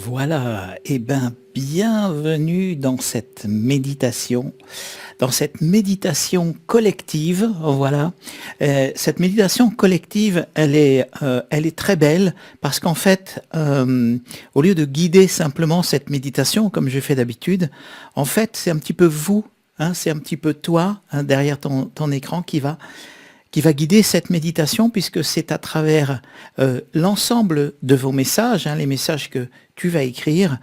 Voilà, eh bien, bienvenue dans cette méditation collective, voilà. Cette méditation collective, elle est très belle parce qu'en fait, au lieu de guider simplement cette méditation, comme je fais d'habitude, en fait, c'est un petit peu vous, hein, c'est un petit peu toi, hein, derrière ton écran qui va guider cette méditation puisque c'est à travers l'ensemble de vos messages, hein, les messages que tu vas écrire,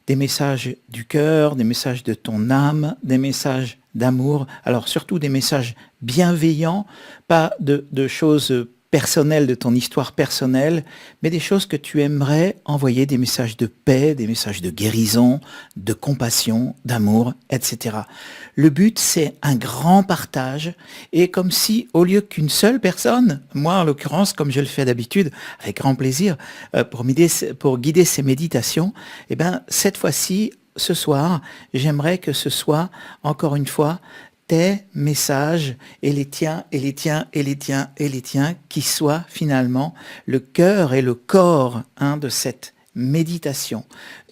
des messages du cœur, des messages de ton âme, des messages d'amour, alors surtout des messages bienveillants, pas de choses personnelles, de ton histoire personnelle, mais des choses que tu aimerais envoyer, des messages de paix, des messages de guérison, de compassion, d'amour, etc. Le but, c'est un grand partage, et comme si, au lieu qu'une seule personne, moi en l'occurrence, comme je le fais d'habitude, avec grand plaisir, pour guider ces méditations, eh ben, cette fois-ci, ce soir, j'aimerais que ce soit, encore une fois, tes messages et les tiens, et les tiens, et les tiens, et les tiens, qui soient finalement le cœur et le corps, hein, de cette méditation.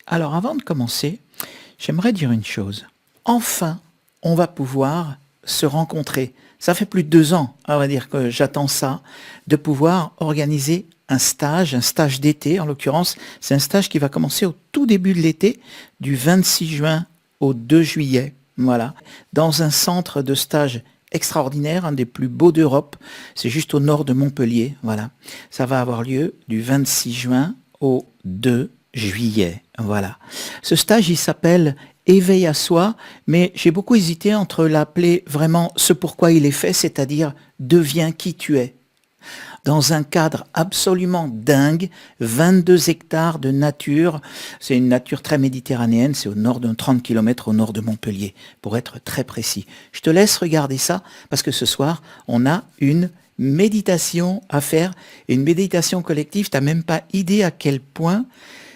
Alors avant de commencer, j'aimerais dire une chose. Enfin, on va pouvoir se rencontrer. Ça fait plus de 2 ans, on va dire que j'attends ça, de pouvoir organiser un stage d'été en l'occurrence. C'est un stage qui va commencer au tout début de l'été, du 26 juin au 2 juillet, voilà, dans un centre de stage extraordinaire, un des plus beaux d'Europe. C'est juste au nord de Montpellier, voilà. Ça va avoir lieu du 26 juin au 2 juillet, voilà. Ce stage, il s'appelle Éveil à soi, mais j'ai beaucoup hésité entre l'appeler vraiment ce pourquoi il est fait, c'est-à-dire deviens qui tu es. Dans un cadre absolument dingue, 22 hectares de nature, c'est une nature très méditerranéenne, c'est au nord de 30 km au nord de Montpellier, pour être très précis. Je te laisse regarder ça, parce que ce soir, on a une méditation à faire, et une méditation collective, tu n'as même pas idée à quel point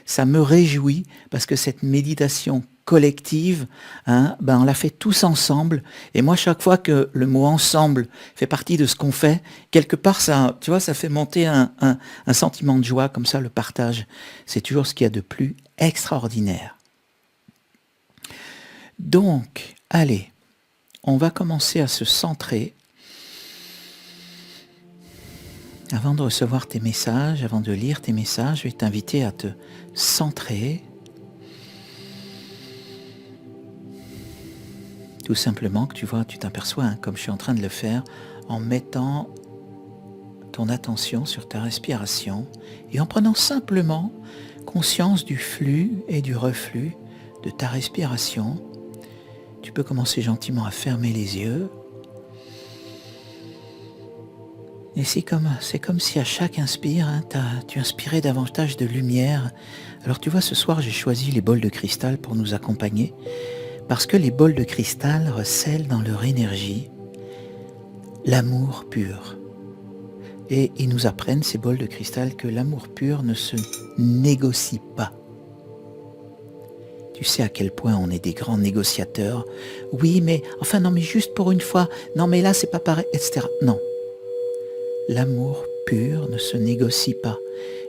ça me réjouit, parce que cette méditation collective, hein, ben on l'a fait tous ensemble. Et moi, chaque fois que le mot ensemble fait partie de ce qu'on fait, quelque part, ça, tu vois, ça fait monter un sentiment de joie, comme ça, le partage. C'est toujours ce qu'il y a de plus extraordinaire. Donc, allez, on va commencer à se centrer. Avant de recevoir tes messages, avant de lire tes messages, je vais t'inviter à te centrer. Tout simplement que tu vois, tu t'aperçois, hein, comme je suis en train de le faire, en mettant ton attention sur ta respiration et en prenant simplement conscience du flux et du reflux de ta respiration. Tu peux commencer gentiment à fermer les yeux. Et c'est comme si à chaque inspire, hein, tu inspirais davantage de lumière. Alors tu vois, ce soir, j'ai choisi les bols de cristal pour nous accompagner. Parce que les bols de cristal recèlent dans leur énergie l'amour pur. Et ils nous apprennent, ces bols de cristal, que l'amour pur ne se négocie pas. Tu sais à quel point on est des grands négociateurs. Oui, mais, enfin non, mais juste pour une fois. Non, mais là, c'est pas pareil, etc. Non. L'amour pur ne se négocie pas.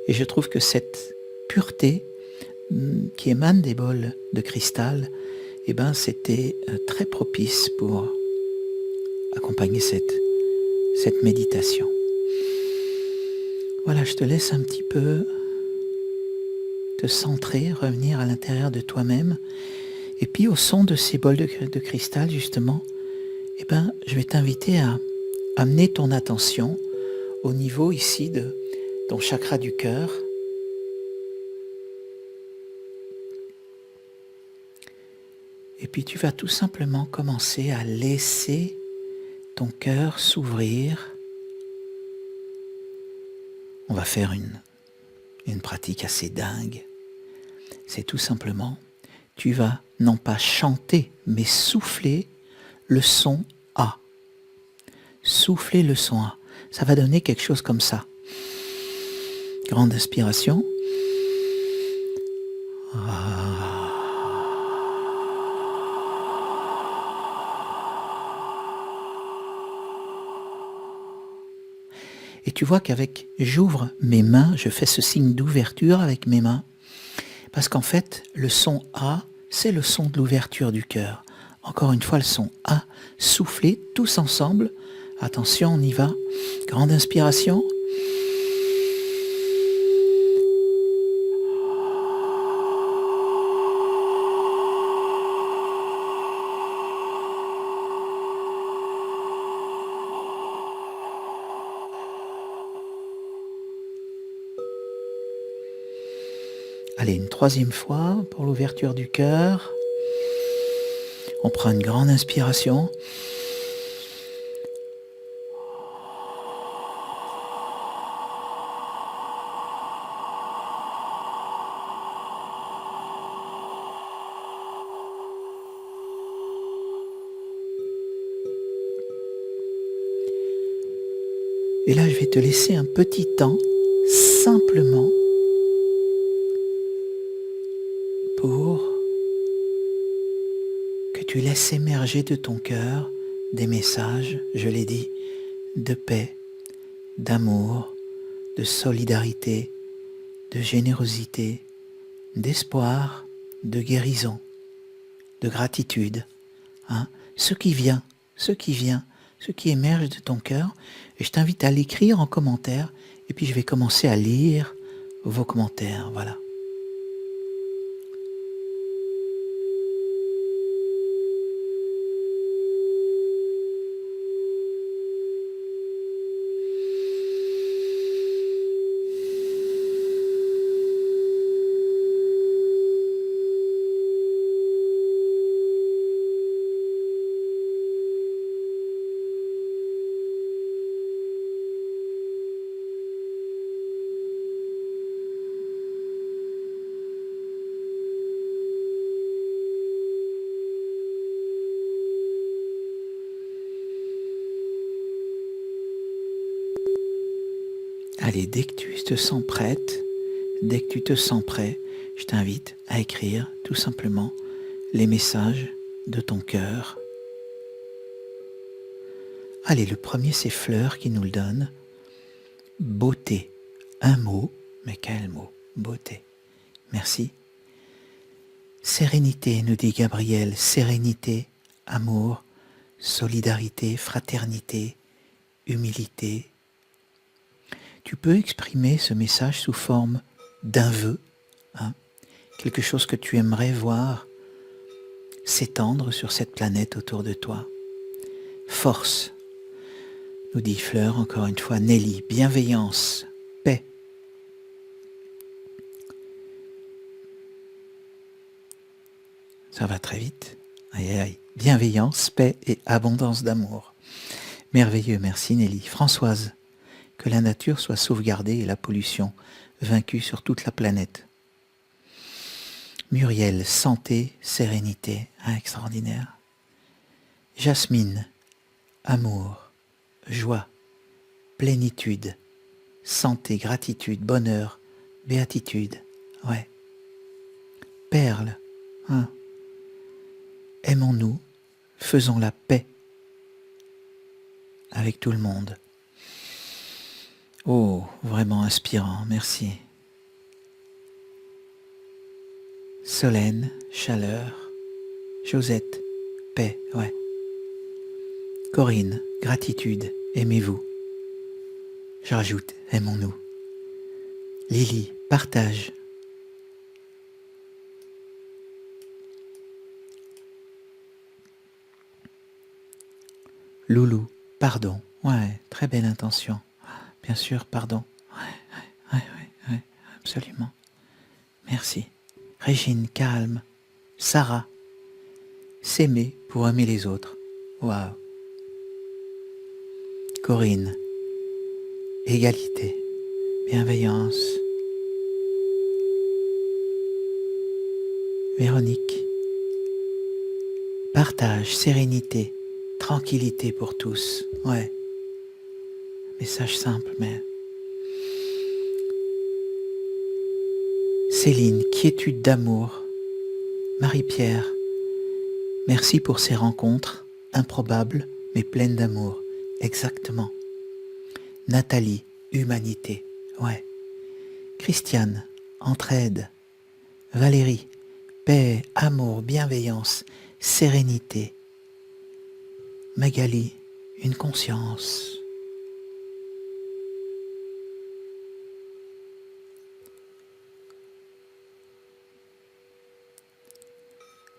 Et je trouve que cette pureté qui émane des bols de cristal, eh ben, c'était très propice pour accompagner cette méditation. Voilà, je te laisse un petit peu te centrer, revenir à l'intérieur de toi-même. Et puis au son de ces bols de cristal, justement, eh ben, je vais t'inviter à amener ton attention au niveau ici de ton chakra du cœur. Et puis tu vas tout simplement commencer à laisser ton cœur s'ouvrir. On va faire une pratique assez dingue. C'est tout simplement, tu vas non pas chanter, mais souffler le son A. Souffler le son A. Ça va donner quelque chose comme ça. Grande inspiration. Et tu vois qu'avec, j'ouvre mes mains, je fais ce signe d'ouverture avec mes mains. Parce qu'en fait, le son A, c'est le son de l'ouverture du cœur. Encore une fois, le son A, soufflez tous ensemble. Attention, on y va. Grande inspiration. Allez, une troisième fois pour l'ouverture du cœur. On prend une grande inspiration. Et là, je vais te laisser un petit temps, simplement, pour que tu laisses émerger de ton cœur des messages, je l'ai dit, de paix, d'amour, de solidarité, de générosité, d'espoir, de guérison, de gratitude. Ce qui vient, ce qui émerge de ton cœur. Et je t'invite à l'écrire en commentaire. Et puis je vais commencer à lire vos commentaires. Voilà. Allez, dès que tu te sens prête, dès que tu te sens prêt, je t'invite à écrire tout simplement les messages de ton cœur. Allez, le premier, c'est Fleur qui nous le donne. Beauté. Un mot, mais quel mot? Beauté. Merci. Sérénité, nous dit Gabriel. Sérénité, amour, solidarité, fraternité, humilité. Tu peux exprimer ce message sous forme d'un vœu, quelque chose que tu aimerais voir s'étendre sur cette planète autour de toi. Force, nous dit Fleur encore une fois. Nelly, bienveillance, paix. Ça va très vite. Aïe, aïe, aïe. Bienveillance, paix et abondance d'amour. Merveilleux, merci Nelly. Françoise, que la nature soit sauvegardée et la pollution vaincue sur toute la planète. Muriel, santé, sérénité, extraordinaire. Jasmine, amour, joie, plénitude, santé, gratitude, bonheur, béatitude. Ouais. Perle, aimons-nous, faisons la paix avec tout le monde. Oh, vraiment inspirant, merci. Solène, chaleur. Josette, paix, ouais. Corinne, gratitude, aimez-vous. Je rajoute, aimons-nous. Lily, partage. Loulou, pardon. Ouais, très belle intention. Bien sûr, pardon. Ouais, absolument. Merci. Régine, calme. Sarah, s'aimer pour aimer les autres. Waouh. Corinne, égalité, bienveillance. Véronique, partage, sérénité, tranquillité pour tous. Ouais. Message simple, mais... Céline, quiétude d'amour. Marie-Pierre, merci pour ces rencontres improbables mais pleines d'amour. Exactement. Nathalie, humanité. Ouais. Christiane, entraide. Valérie, paix, amour, bienveillance, sérénité. Magali, une conscience.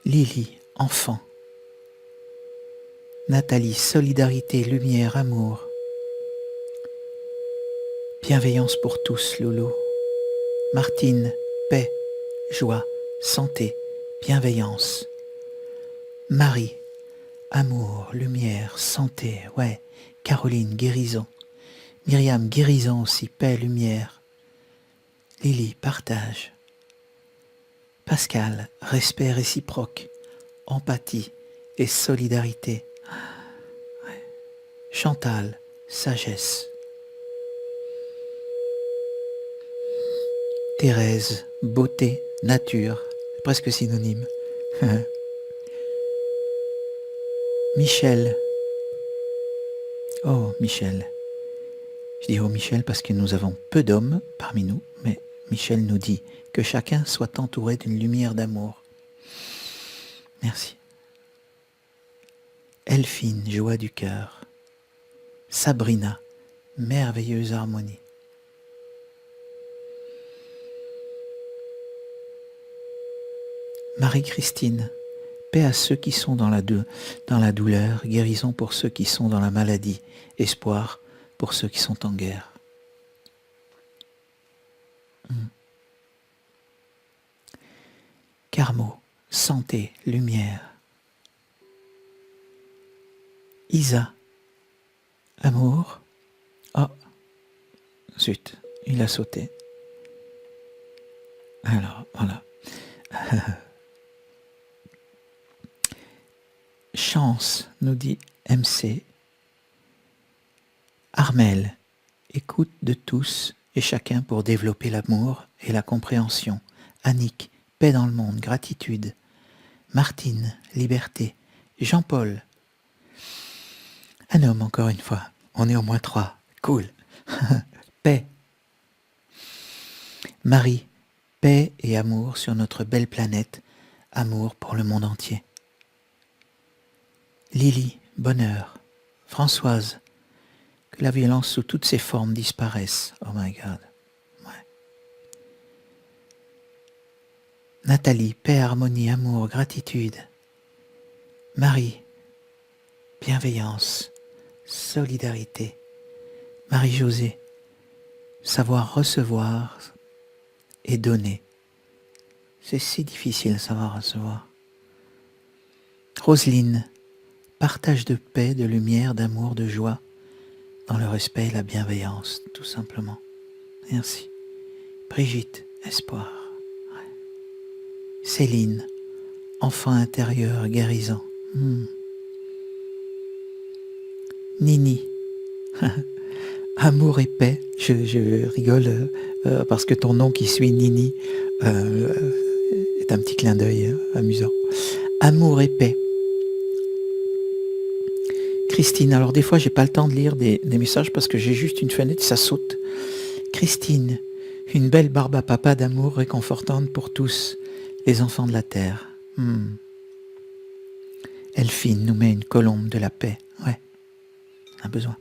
Lily, enfant. Nathalie, solidarité, lumière, amour. Bienveillance pour tous, Loulou. Martine, paix, joie, santé, bienveillance. Marie, amour, lumière, santé, ouais. Caroline, guérison. Myriam, guérison aussi, paix, lumière. Lily, partage. Pascal, respect réciproque, empathie et solidarité. Ouais. Chantal, sagesse. Thérèse, beauté, nature, presque synonyme. Michel. Oh, Michel. Je dis oh Michel parce que nous avons peu d'hommes parmi nous, mais Michel nous dit que chacun soit entouré d'une lumière d'amour. Merci. Elphine, joie du cœur. Sabrina, merveilleuse harmonie. Marie-Christine, paix à ceux qui sont dans la douleur, guérison pour ceux qui sont dans la maladie, espoir pour ceux qui sont en guerre. Carmo, santé, lumière. Isa, amour. Oh, zut, il a sauté. Alors, voilà. Chance, nous dit MC. Armel, écoute de tous et chacun pour développer l'amour et la compréhension. Annick, paix dans le monde, gratitude. Martine, liberté. Jean-Paul, un homme encore une fois. On est au moins 3. Cool. Paix. Marie, paix et amour sur notre belle planète. Amour pour le monde entier. Lily, bonheur. Françoise, que la violence sous toutes ses formes disparaisse. Oh my God. Ouais. Nathalie, paix, harmonie, amour, gratitude. Marie, bienveillance, solidarité. Marie-Josée, savoir recevoir et donner. C'est si difficile de savoir recevoir. Roselyne, partage de paix, de lumière, d'amour, de joie, dans le respect et la bienveillance, tout simplement. Merci. Brigitte, espoir. Ouais. Céline, enfant intérieur, guérissant. Nini, amour et paix. Je rigole parce que ton nom qui suit Nini est un petit clin d'œil amusant. Amour et paix. Christine, alors des fois j'ai pas le temps de lire des messages parce que j'ai juste une fenêtre, ça saute. Christine, une belle barbe à papa d'amour réconfortante pour tous les enfants de la terre. Elphine nous met une colombe de la paix. Ouais, on a besoin.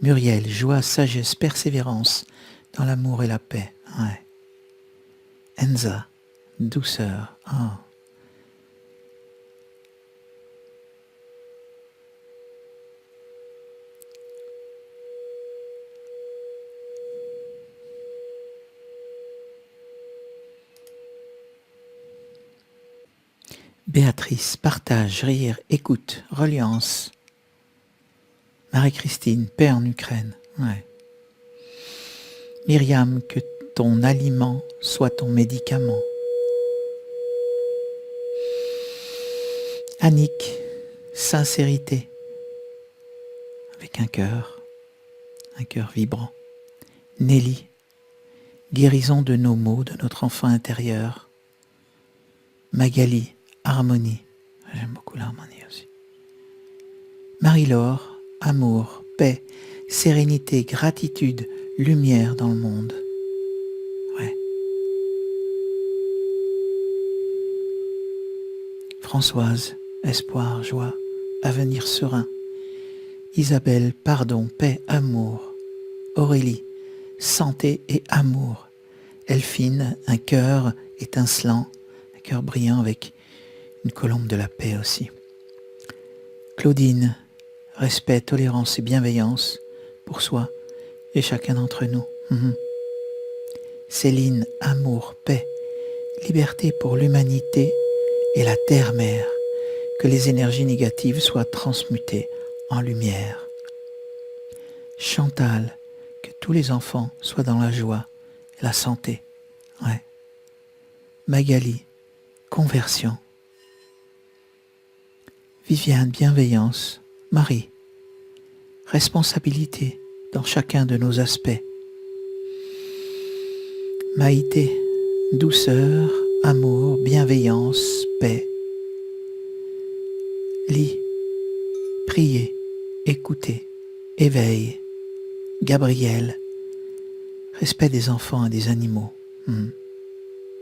Muriel, joie, sagesse, persévérance dans l'amour et la paix. Ouais. Enza, douceur. Oh. Béatrice, partage, rire, écoute, reliance. Marie-Christine, paix en Ukraine. Ouais. Myriam, que ton aliment soit ton médicament. Annick, sincérité. Avec un cœur vibrant. Nelly, guérison de nos maux, de notre enfant intérieur. Magali, harmonie. J'aime beaucoup l'harmonie aussi. Marie-Laure, amour, paix, sérénité, gratitude, lumière dans le monde. Ouais. Françoise, espoir, joie, avenir serein. Isabelle, pardon, paix, amour. Aurélie, santé et amour. Elphine, un cœur étincelant, un cœur brillant avec une colombe de la paix aussi. Claudine, respect, tolérance et bienveillance pour soi et chacun d'entre nous. Céline, amour, paix, liberté pour l'humanité et la terre-mère, que les énergies négatives soient transmutées en lumière. Chantal, que tous les enfants soient dans la joie et la santé. Ouais. Magali, conversion. Viviane, bienveillance. Marie, responsabilité dans chacun de nos aspects. Maïté, douceur, amour, bienveillance, paix. Lis, prier, écouter, éveil. Gabriel, respect des enfants et des animaux,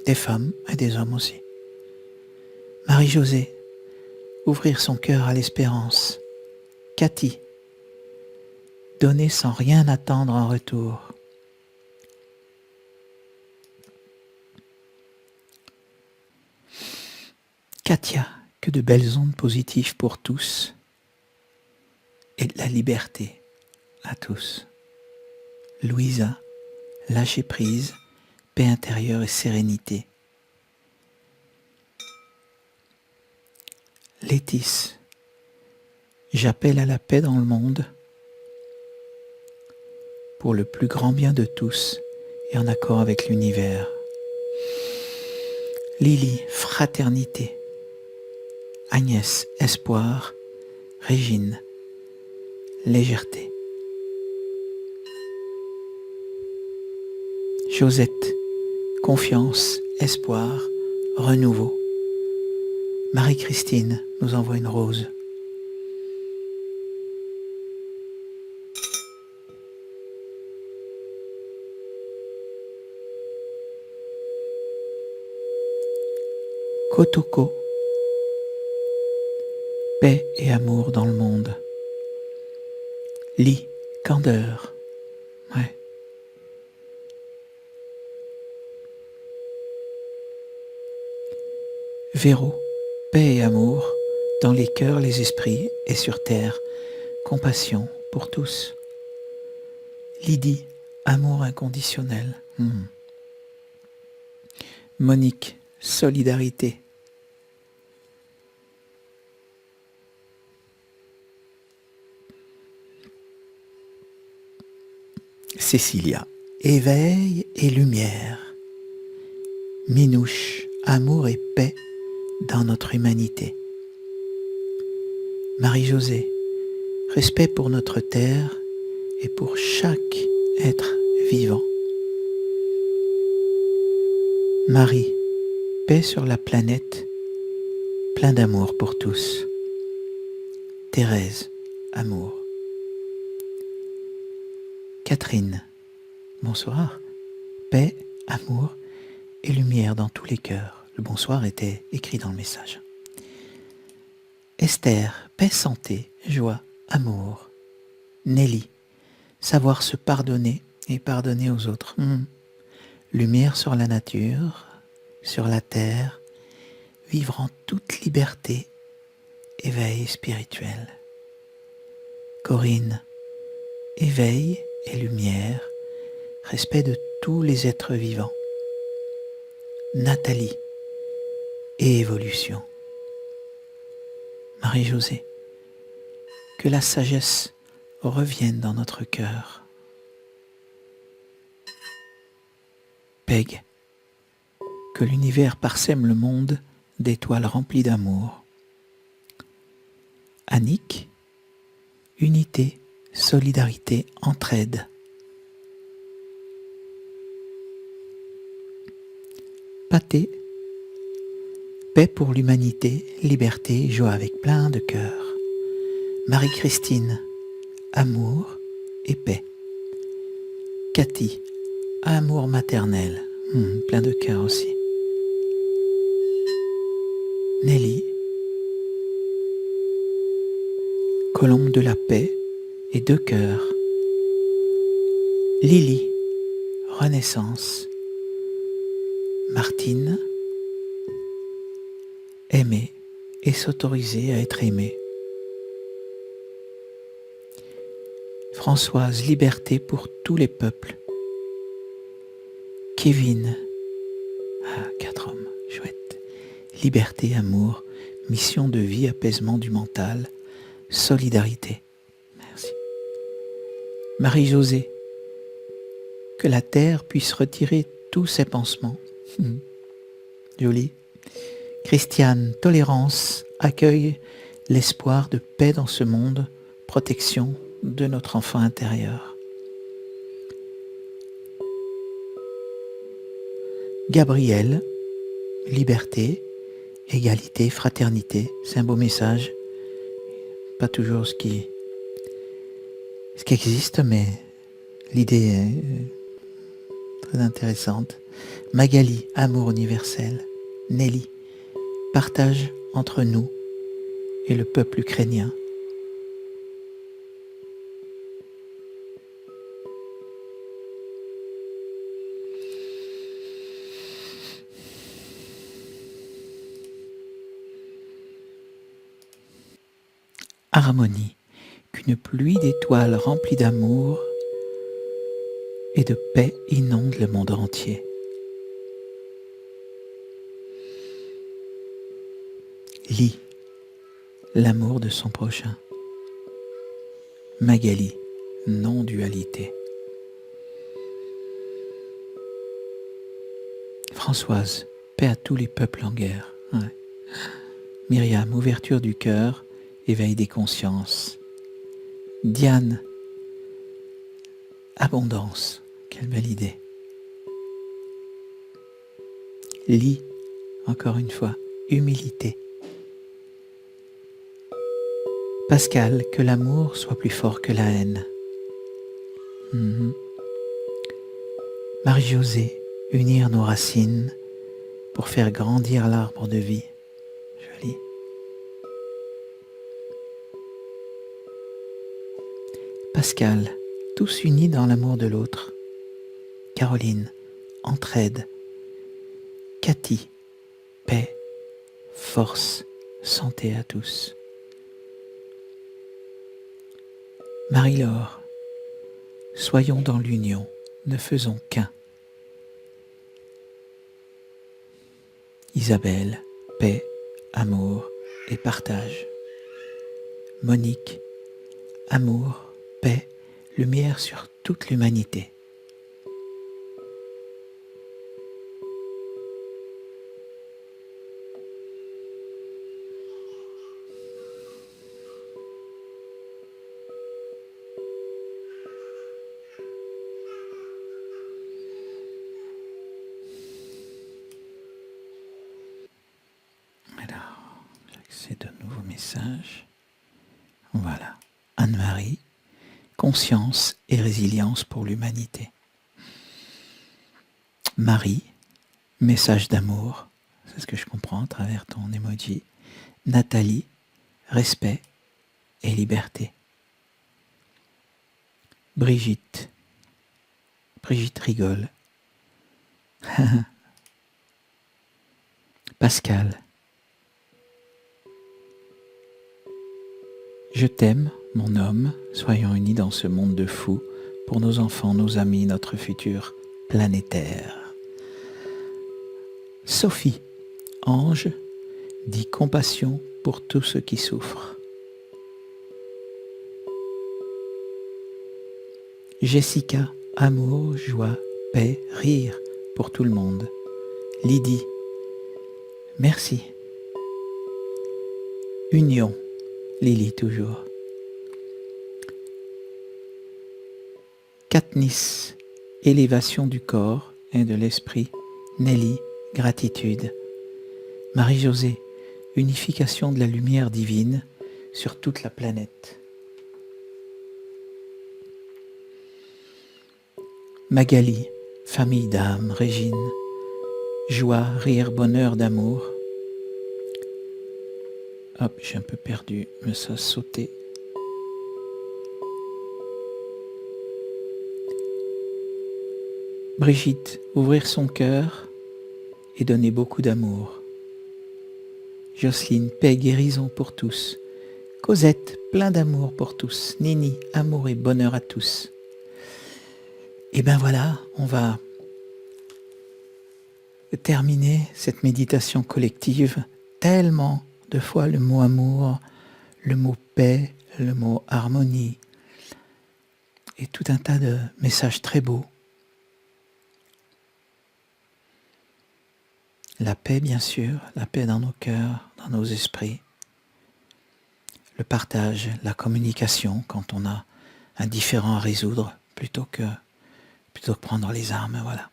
des femmes et des hommes aussi. Marie-Josée, ouvrir son cœur à l'espérance. Cathy, donner sans rien attendre en retour. Katia, que de belles ondes positives pour tous et de la liberté à tous. Louisa, lâcher prise, paix intérieure et sérénité. Létis, j'appelle à la paix dans le monde pour le plus grand bien de tous et en accord avec l'univers. Lily, fraternité. Agnès, espoir. Régine, légèreté. Josette, confiance, espoir, renouveau. Marie-Christine nous envoie une rose. Kotoko, paix et amour dans le monde. Lit, candeur. Ouais. Véro, paix et amour dans les cœurs, les esprits et sur terre. Compassion pour tous. Lydie, amour inconditionnel. Monique, solidarité. Cécilia, éveil et lumière. Minouche, amour et paix dans notre humanité. Marie-Josée, respect pour notre terre et pour chaque être vivant. Marie, paix sur la planète, plein d'amour pour tous. Thérèse, amour. Catherine, bonsoir, paix, amour et lumière dans tous les cœurs. Le bonsoir était écrit dans le message. Esther, paix, santé, joie, amour. Nelly, savoir se pardonner et pardonner aux autres. Lumière sur la nature, sur la terre, vivre en toute liberté, éveil spirituel. Corinne, éveil et lumière, respect de tous les êtres vivants. Nathalie, et évolution. Marie-Josée, que la sagesse revienne dans notre cœur. Peg, que l'univers parsème le monde d'étoiles remplies d'amour. Annick, unité, solidarité, entraide. Pâté, paix pour l'humanité, liberté, joie avec plein de cœur. Marie-Christine, amour et paix. Cathy, amour maternel, plein de cœur aussi. Nelly, Colombe de la paix et deux cœurs. Lily, renaissance. Martine, aimer et s'autoriser à être aimé. Françoise, liberté pour tous les peuples. Kevin, 4 hommes, chouette. Liberté, amour, mission de vie, apaisement du mental, solidarité. Merci. Marie-Josée, que la terre puisse retirer tous ses pansements. Joli. Christiane, tolérance, accueille l'espoir de paix dans ce monde, protection de notre enfant intérieur. Gabriel, liberté, égalité, fraternité, c'est un beau message. Pas toujours ce qui existe, mais l'idée est très intéressante. Magali, amour universel. Nelly, partage entre nous et le peuple ukrainien. Harmonie, qu'une pluie d'étoiles remplies d'amour et de paix inonde le monde entier. Lit, l'amour de son prochain. Magali, non-dualité. Françoise, paix à tous les peuples en guerre. Ouais. Myriam, ouverture du cœur, éveil des consciences. Diane, abondance, quelle belle idée. Lit, encore une fois, humilité. Pascal, que l'amour soit plus fort que la haine. Marie-Josée, unir nos racines pour faire grandir l'arbre de vie. Joli. Pascal, tous unis dans l'amour de l'autre. Caroline, entraide. Cathy, paix, force, santé à tous. Marie-Laure, soyons dans l'union, ne faisons qu'un. Isabelle, paix, amour et partage. Monique, amour, paix, lumière sur toute l'humanité. C'est de nouveaux messages. Voilà. Anne-Marie, conscience et résilience pour l'humanité. Marie, message d'amour. C'est ce que je comprends à travers ton emoji. Nathalie, respect et liberté. Brigitte rigole. Pascal, je t'aime, mon homme, soyons unis dans ce monde de fous, pour nos enfants, nos amis, notre futur planétaire. Sophie, ange, dit compassion pour tous ceux qui souffrent. Jessica, amour, joie, paix, rire pour tout le monde. Lydie, merci. Union, Lily toujours. Katniss, élévation du corps et de l'esprit. Nelly, gratitude. Marie-Josée, unification de la lumière divine sur toute la planète. Magali, famille d'âme. Régine, joie, rire, bonheur, d'amour. Hop, j'ai un peu perdu, mais ça a sauté. Brigitte, ouvrir son cœur et donner beaucoup d'amour. Jocelyne, paix et guérison pour tous. Cosette, plein d'amour pour tous. Nini, amour et bonheur à tous. Et ben voilà, on va terminer cette méditation collective. Tellement de fois le mot amour, le mot paix, le mot harmonie et tout un tas de messages très beaux. La paix, bien sûr, la paix dans nos cœurs, dans nos esprits. Le partage, la communication quand on a un différend à résoudre plutôt que prendre les armes, voilà.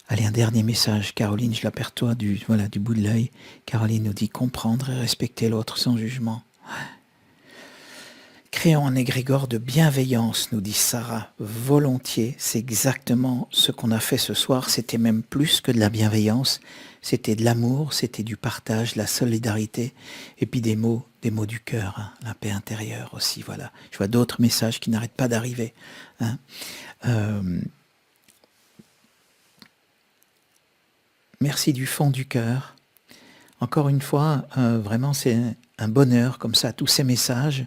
Allez, un dernier message, Caroline, je l'aperçois du bout de l'œil. Caroline nous dit comprendre et respecter l'autre sans jugement. Créons un égrégore de bienveillance, nous dit Sarah, volontiers. C'est exactement ce qu'on a fait ce soir. C'était même plus que de la bienveillance. C'était de l'amour, c'était du partage, de la solidarité, et puis des mots du cœur, hein, la paix intérieure aussi. Voilà. Je vois d'autres messages qui n'arrêtent pas d'arriver. Hein. Merci du fond du cœur. Encore une fois, vraiment, c'est un bonheur comme ça, tous ces messages.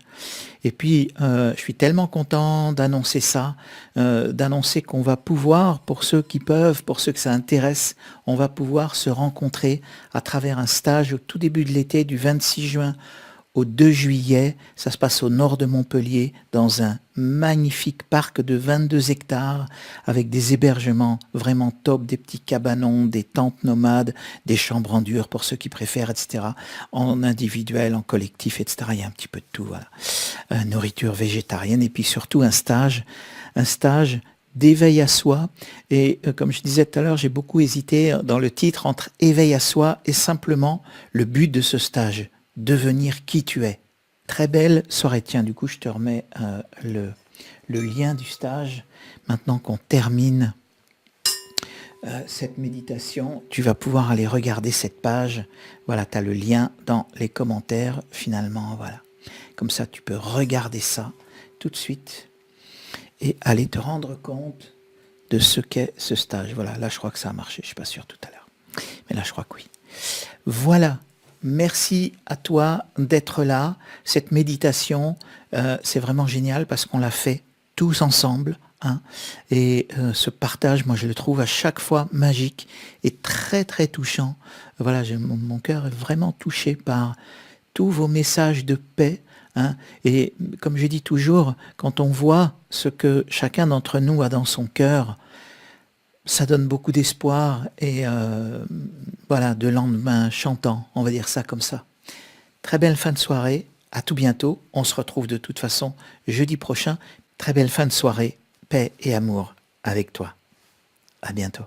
Et puis, je suis tellement content d'annoncer ça, d'annoncer qu'on va pouvoir, pour ceux qui peuvent, pour ceux que ça intéresse, on va pouvoir se rencontrer à travers un stage au tout début de l'été, du 26 juin au 2 juillet. Ça se passe au nord de Montpellier, dans un magnifique parc de 22 hectares, avec des hébergements vraiment top, des petits cabanons, des tentes nomades, des chambres en dur pour ceux qui préfèrent, etc. En individuel, en collectif, etc. Il y a un petit peu de tout, voilà. Nourriture végétarienne, et puis surtout un stage d'éveil à soi. Et comme je disais tout à l'heure, j'ai beaucoup hésité dans le titre entre éveil à soi et simplement le but de ce stage. Devenir qui tu es. Très belle soirée. Tiens, du coup, je te remets le lien du stage. Maintenant qu'on termine cette méditation, tu vas pouvoir aller regarder cette page. Voilà, tu as le lien dans les commentaires, finalement. Voilà. Comme ça, tu peux regarder ça tout de suite et aller te rendre compte de ce qu'est ce stage. Voilà, là, je crois que ça a marché. Je ne suis pas sûr tout à l'heure. Mais là, je crois que oui. Voilà. Merci à toi d'être là. Cette méditation, c'est vraiment génial parce qu'on l'a fait tous ensemble. Hein, et ce partage, moi je le trouve à chaque fois magique et très très touchant. Voilà, mon cœur est vraiment touché par tous vos messages de paix. Hein, et comme je dis toujours, quand on voit ce que chacun d'entre nous a dans son cœur, ça donne beaucoup d'espoir et voilà, de lendemain chantant, on va dire ça comme ça. Très belle fin de soirée, à tout bientôt. On se retrouve de toute façon jeudi prochain. Très belle fin de soirée, paix et amour avec toi. À bientôt.